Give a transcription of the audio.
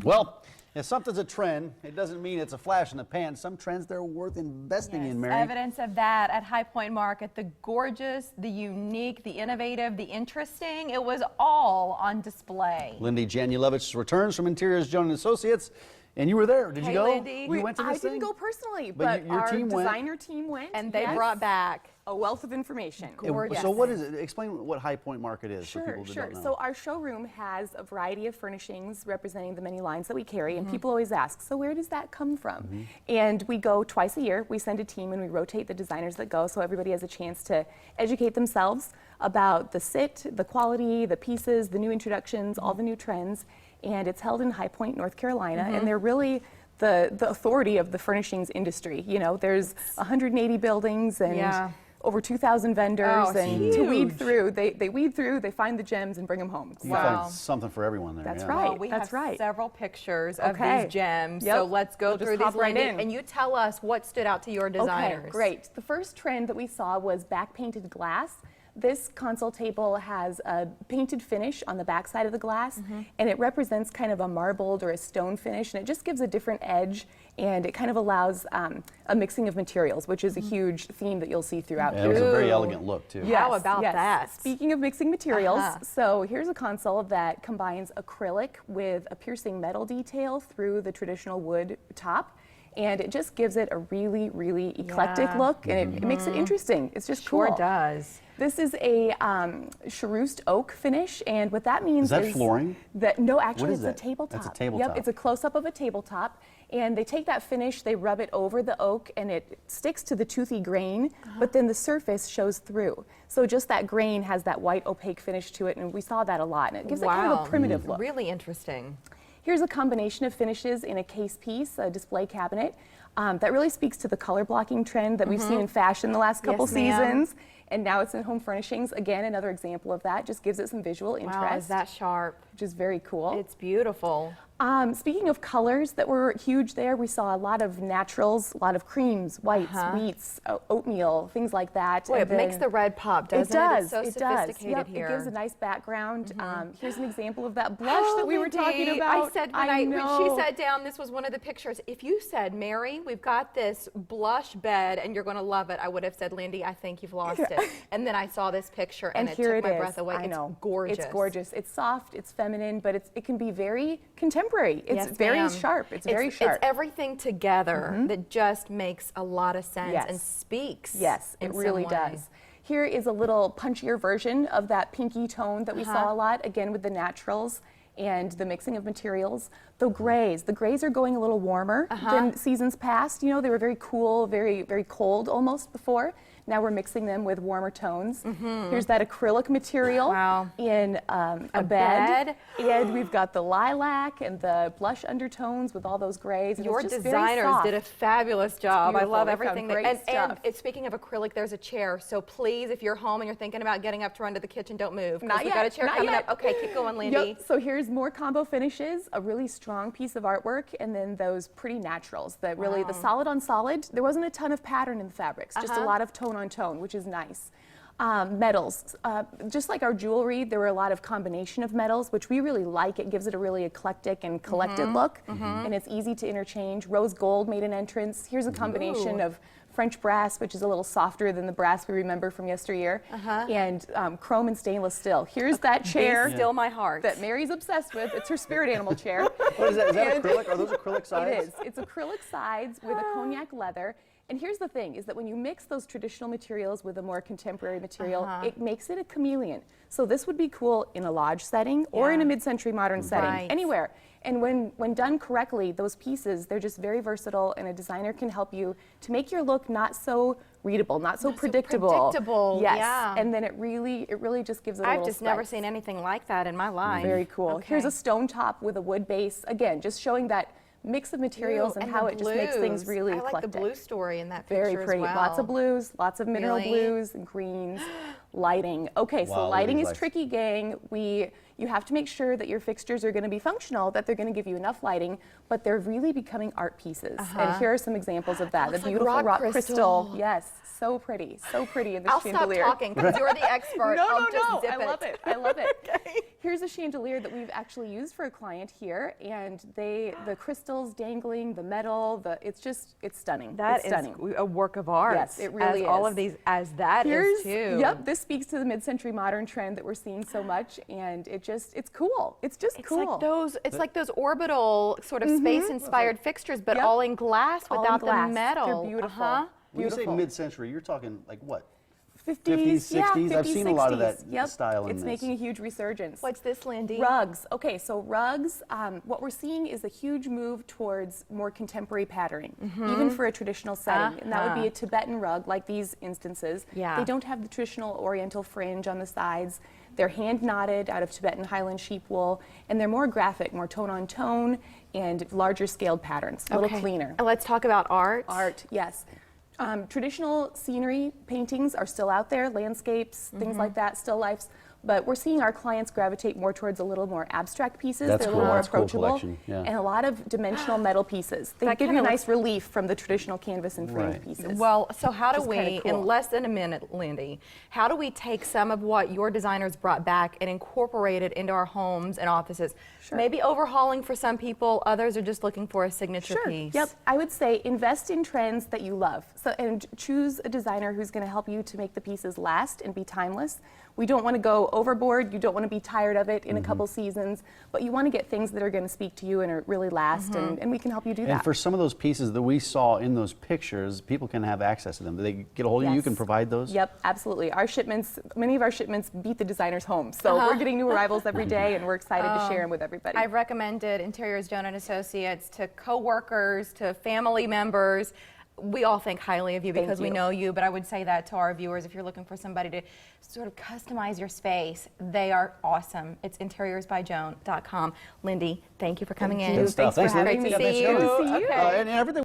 Well, if something's a trend, it doesn't mean it's a flash in the pan. Some trends, they're worth investing in, Mary. Evidence of that at High Point Market. The gorgeous, the unique, the innovative, the interesting, it was all on display. Lindi Janulewicz returns from Interiors Joan and Associates, and you were there. Did you go? Lindi. We went to this I didn't go personally, but your our team went. designer team went. And they brought back a wealth of information. So what is it? Explain what High Point Market is for people who don't know. So our showroom has a variety of furnishings representing the many lines that we carry, and people always ask, so where does that come from? And we go twice a year. We send a team and we rotate the designers that go, so everybody has a chance to educate themselves about the sit, the quality, the pieces, the new introductions, all the new trends. And it's held in High Point, North Carolina, and they're really the authority of the furnishings industry. You know, there's 180 buildings and over 2,000 vendors, and to weed through, they weed through, they find the gems and bring them home. You find something for everyone there. That's right. Well, we have right. several pictures of these gems, so let's go through these right in. and you tell us what stood out to your designers. Okay, great. The first trend that we saw was back painted glass. This console table has a painted finish on the back side of the glass, and it represents kind of a marbled or a stone finish, and it just gives a different edge, and it kind of allows a mixing of materials, which is a huge theme that you'll see throughout. Yeah, it was a very elegant look, too. Yes, How about that? Speaking of mixing materials, so here's a console that combines acrylic with a piercing metal detail through the traditional wood top. And it just gives it a really, really eclectic look, and it makes it interesting. It's just cool. Sure does. This is a cherussed oak finish, and what that means is that flooring? No, actually, what is it's a tabletop. That's a tabletop. Yep, it's a close-up of a tabletop, and they take that finish, they rub it over the oak, and it sticks to the toothy grain, but then the surface shows through. So just that grain has that white opaque finish to it, and we saw that a lot, and it gives it kind of a primitive look. Really interesting. Here's a combination of finishes in a case piece, a display cabinet, that really speaks to the color blocking trend that we've seen in fashion the last couple seasons. And now it's in home furnishings. Again, another example of that. Just gives it some visual interest. Wow, is that sharp? Which is very cool. It's beautiful. Speaking of colors that were huge there, we saw a lot of naturals, a lot of creams, whites, wheats, oatmeal, things like that. Boy, it makes the red pop, doesn't it? It does. It's so sophisticated here. It gives a nice background. Here's an example of that blush that we were talking about. I said when she sat down, this was one of the pictures. If you said, Mary, we've got this blush bed and you're going to love it, I would have said, Lindi, I think you've lost it. And then I saw this picture and it took my breath away. It's gorgeous. It's gorgeous. It's soft, it's feminine, but it can be very contemporary. It's very sharp. It's very sharp. It's everything together that just makes a lot of sense and speaks. Yes, it really does. Here is a little punchier version of that pinky tone that we saw a lot, again with the naturals and the mixing of materials. The grays are going a little warmer than seasons past. You know, they were very cool, very, very cold almost before. Now we're mixing them with warmer tones. Here's that acrylic material in a bed. And we've got the lilac and the blush undertones with all those grays. And your designers did a fabulous job. I love everything. And speaking of acrylic, there's a chair. So please, if you're home and you're thinking about getting up to run to the kitchen, don't move. Not yet. We've got a chair coming up. Okay, keep going, Lindi. So here's more combo finishes, a really strong piece of artwork, and then those pretty naturals. That really, the solid on solid, there wasn't a ton of pattern in the fabrics, just a lot of tone on tone, which is nice. Metals, just like our jewelry, there were a lot of combination of metals, which we really like. It gives it a really eclectic and collected look, and it's easy to interchange. Rose gold made an entrance. Here's a combination of French brass, which is a little softer than the brass we remember from yesteryear, and chrome and stainless steel. Here's that chair. Still my heart. That Mary's obsessed with. It's her spirit animal chair. What is that? Is that acrylic? Are those acrylic sides? It is. It's acrylic sides with a cognac leather. And here's the thing, is that when you mix those traditional materials with a more contemporary material, it makes it a chameleon. So this would be cool in a lodge setting or in a mid-century modern setting, anywhere. And when done correctly, those pieces, they're just very versatile, and a designer can help you to make your look not so readable, not so predictable. Yes, and then it really just gives it a little I've just never seen anything like that in my life. Very cool. Here's a stone top with a wood base. Again, just showing that mix of materials and how it just makes things really eclectic. I like the blue story in that picture. Very pretty. As well. Lots of blues, lots of mineral blues and greens. Lighting. Okay, so lighting is tricky, gang. You have to make sure that your fixtures are going to be functional, that they're going to give you enough lighting, but they're really becoming art pieces. And here are some examples of that. The looks like beautiful rock crystal. Yes, so pretty in the I'll chandelier. stop talking because you're the expert. No, I'll just zip I love it. I love it. Okay. Here's a chandelier that we've actually used for a client here, and the crystals dangling, the metal, it's stunning. That it's stunning. is a work of art. Yes, it really as all is. of these, as that is too. Yep, this speaks to the mid-century modern trend that we're seeing so much, and it's cool. It's just cool. It's like those orbital sort of space-inspired fixtures, but Yep. all in glass All in without glass. the metal. They're beautiful. When you say Beautiful. mid-century, you're talking like what? 50s, yeah, 60s? I've 50s, seen a lot of 60s. that Yep. style in It's this. making a huge resurgence. What's this, Lindi? Rugs. Okay, so rugs, what we're seeing is a huge move towards more contemporary patterning, even for a traditional setting. And that would be a Tibetan rug, like these instances. Yeah. They don't have the traditional oriental fringe on the sides. They're hand knotted out of Tibetan Highland sheep wool, and they're more graphic, more tone on tone, and larger scaled patterns, a little cleaner. And let's talk about art. Art, yes. Traditional scenery paintings are still out there, landscapes, things like that, still lifes. But we're seeing our clients gravitate more towards a little more abstract pieces. That's They're cool. a little more That's a cool approachable. collection, yeah. And a lot of dimensional metal pieces. They That give you a kinda nice relief from the traditional canvas and frame Right. pieces. Well, so how do Which is we, kinda cool. in less than a minute, Lindi, how do we take some of what your designers brought back and incorporate it into our homes and offices? Sure. Maybe overhauling for some people, others are just looking for a signature piece. Yep. I would say invest in trends that you love. So, and choose a designer who's going to help you to make the pieces last and be timeless. We don't want to go overboard. You don't want to be tired of it in a couple seasons, but you want to get things that are going to speak to you and are really last, and we can help you do that. And for some of those pieces that we saw in those pictures, people can have access to them. Do they get a hold of you? You Yes. can provide those? Yep, absolutely. Our shipments, many of our shipments beat the designer's home. So we're getting new arrivals every day, and we're excited to share them with everybody. I've recommended Interiors Joan and Associates to coworkers, to family members. We all think highly of you because we you. know you, but I would say that to our viewers, if you're looking for somebody to sort of customize your space, they are awesome. It's interiorsbyjoan.com. Lindi, thank you for coming in. Good stuff. Thanks for Thanks, having Lindi. me. Great to see Good you. to see you. Okay. And everything